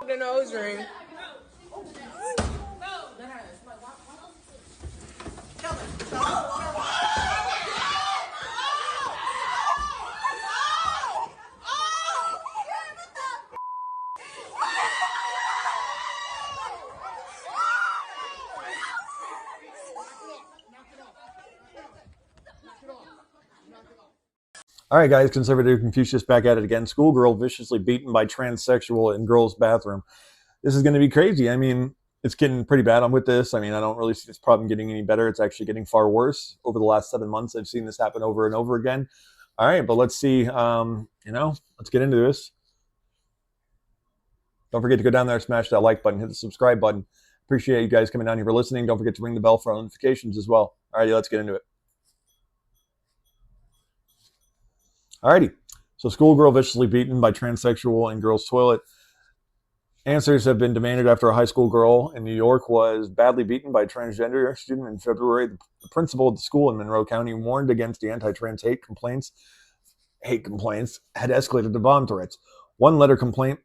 The nose ring. All right, guys, Conservative Confucius back at it again. Schoolgirl viciously beaten by transsexual in girl's bathroom. This is going to be crazy. I mean, it's getting pretty bad. I'm with this. I mean, I don't really see this problem getting any better. It's actually getting far worse. Over the last 7 months, I've seen this happen over and over again. All right, but let's see. Let's get into this. Don't forget to go down there, smash that like button, hit the subscribe button. Appreciate you guys coming down here for listening. Don't forget to ring the bell for notifications as well. All righty, let's get into it. Alrighty, so schoolgirl viciously beaten by transsexual in girl's toilet. Answers have been demanded after a high school girl in New York was badly beaten by a transgender student in February. The principal of the school in Monroe County warned against the anti-trans hate complaints had escalated to bomb threats. One letter complaint,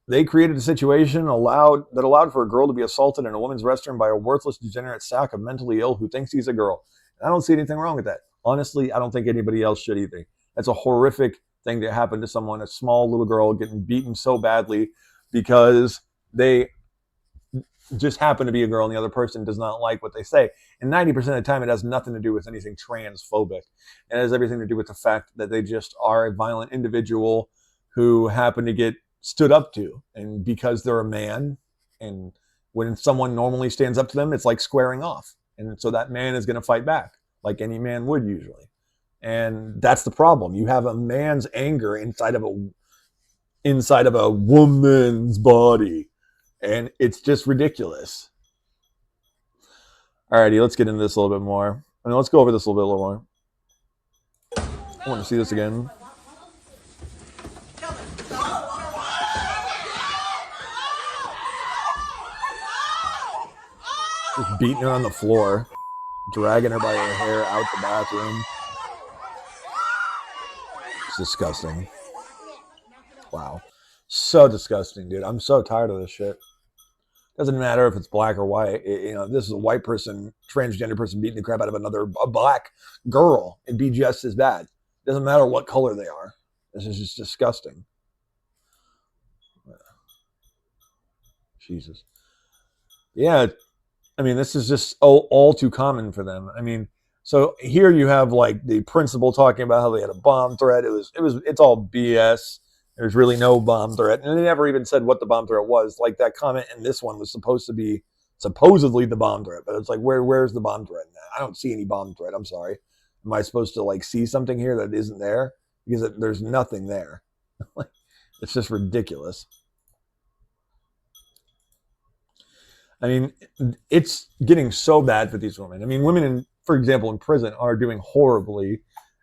they created a situation that allowed for a girl to be assaulted in a woman's restroom by a worthless, degenerate sack of mentally ill who thinks he's a girl. And I don't see anything wrong with that. Honestly, I don't think anybody else should either. That's a horrific thing to happen to someone, a small little girl getting beaten so badly because they just happen to be a girl and the other person does not like what they say. And 90% of the time, it has nothing to do with anything transphobic. It has everything to do with the fact that they just are a violent individual who happen to get stood up to. And because they're a man, and when someone normally stands up to them, it's like squaring off. And so that man is going to fight back like any man would usually. And that's the problem. You have a man's anger inside of a woman's body. And it's just ridiculous. Alrighty, let's get into this a little bit more. Let's go over this a little bit more. I want to see this again. Just beating her on the floor, dragging her by her hair out the bathroom. It's disgusting. Wow. So disgusting, dude. I'm so tired of this shit. Doesn't matter if it's black or white. This is a white person, transgender person beating the crap out of a black girl. It'd be just as bad. Doesn't matter what color they are. This is just disgusting. Jesus. Yeah. I mean, this is just all too common for them. I mean, so here you have like the principal talking about how they had a bomb threat. It's all BS. There's really no bomb threat. And they never even said what the bomb threat was. Like that comment in this one was supposed to be supposedly the bomb threat. But it's like, where's the bomb threat in that? I don't see any bomb threat. I'm sorry. Am I supposed to like see something here that isn't there? Because there's nothing there. It's just ridiculous. I mean, it's getting so bad for these women. I mean, women, for example, in prison are doing horribly.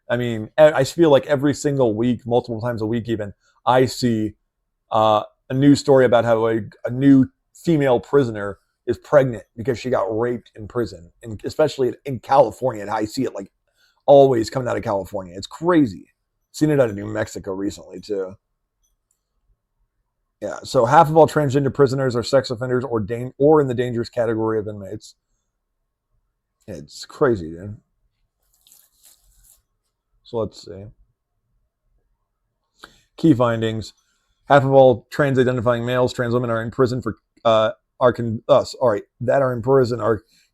I mean, I feel like every single week, multiple times a week even, I see a news story about how a new female prisoner is pregnant because she got raped in prison, and especially in California. And I see it like always coming out of California. It's crazy. Seen it out of New Mexico recently too. Yeah, so half of all transgender prisoners are sex offenders or in the dangerous category of inmates. It's crazy, dude. So let's see. Key findings: half of all trans-identifying males, trans women are in prison are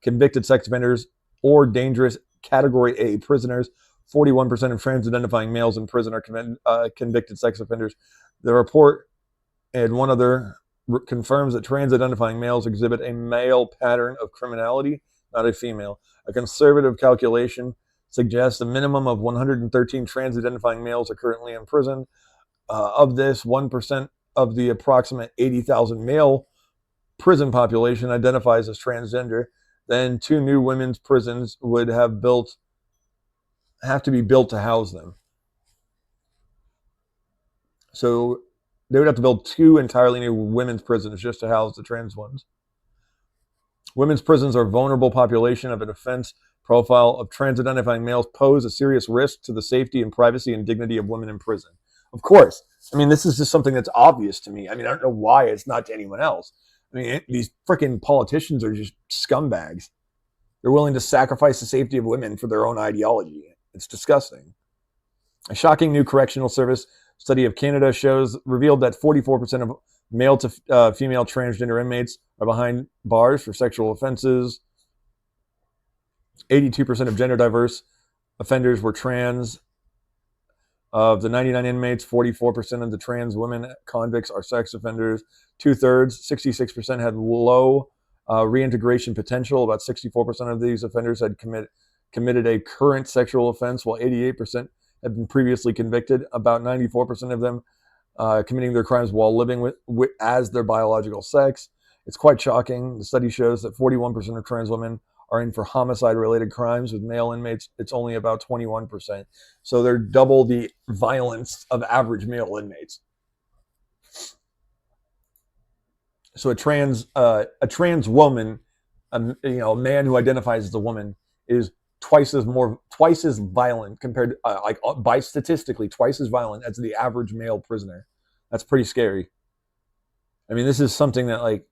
convicted sex offenders or dangerous category A prisoners. 41% of trans-identifying males in prison are convicted sex offenders. The report and one other confirms that trans-identifying males exhibit a male pattern of criminality, not a female. A conservative calculation suggests a minimum of 113 trans-identifying males are currently in prison. Of this, 1% of the approximate 80,000 male prison population identifies as transgender. Then 2 new women's prisons would have to be built to house them. So they would have to build 2 entirely new women's prisons just to house the trans ones. Women's prisons are a vulnerable population of an offense profile of trans-identifying males pose a serious risk to the safety and privacy and dignity of women in prison. Of course. I mean, this is just something that's obvious to me. I mean, I don't know why it's not to anyone else. I mean, these freaking politicians are just scumbags. They're willing to sacrifice the safety of women for their own ideology. It's disgusting. A shocking new correctional service study of Canada revealed that 44% of male to female transgender inmates are behind bars for sexual offenses. 82% of gender diverse offenders were trans. Of the 99 inmates, 44% of the trans women convicts are sex offenders. 2/3, 66% had low reintegration potential. About 64% of these offenders had committed a current sexual offense, while 88% had been previously convicted. About 94% of them committing their crimes while living as their biological sex. It's quite shocking. The study shows that 41% of trans women are in for homicide-related crimes. With male inmates, it's only about 21%. So they're double the violence of average male inmates. So a trans woman, a man who identifies as a woman, is twice as violent compared to, by statistically, twice as violent as the average male prisoner. That's pretty scary. I mean, this is something that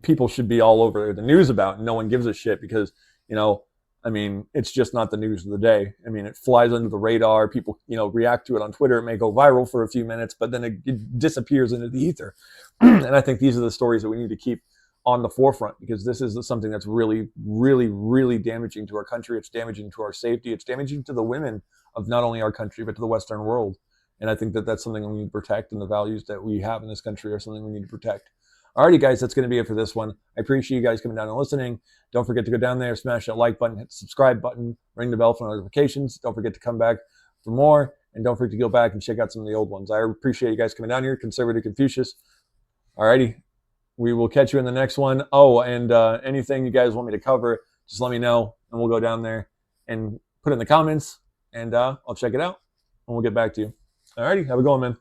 people should be all over the news about, and no one gives a shit because, I mean, it's just not the news of the day. I mean, it flies under the radar. People, react to it on Twitter. It may go viral for a few minutes, but then it disappears into the ether. And I think these are the stories that we need to keep on the forefront, because this is something that's really, really, really damaging to our country. It's damaging to our safety. It's damaging to the women of not only our country, but to the Western world. And I think that that's something we need to protect, and the values that we have in this country are something we need to protect. Alrighty, guys, that's going to be it for this one. I appreciate you guys coming down and listening. Don't forget to go down there, smash that like button, hit the subscribe button, ring the bell for notifications. Don't forget to come back for more, and don't forget to go back and check out some of the old ones. I appreciate you guys coming down here. Conservative Confucius. Alrighty, we will catch you in the next one. Oh, and anything you guys want me to cover, just let me know, and we'll go down there and put it in the comments, and I'll check it out, and we'll get back to you. Alrighty, have a good one, man.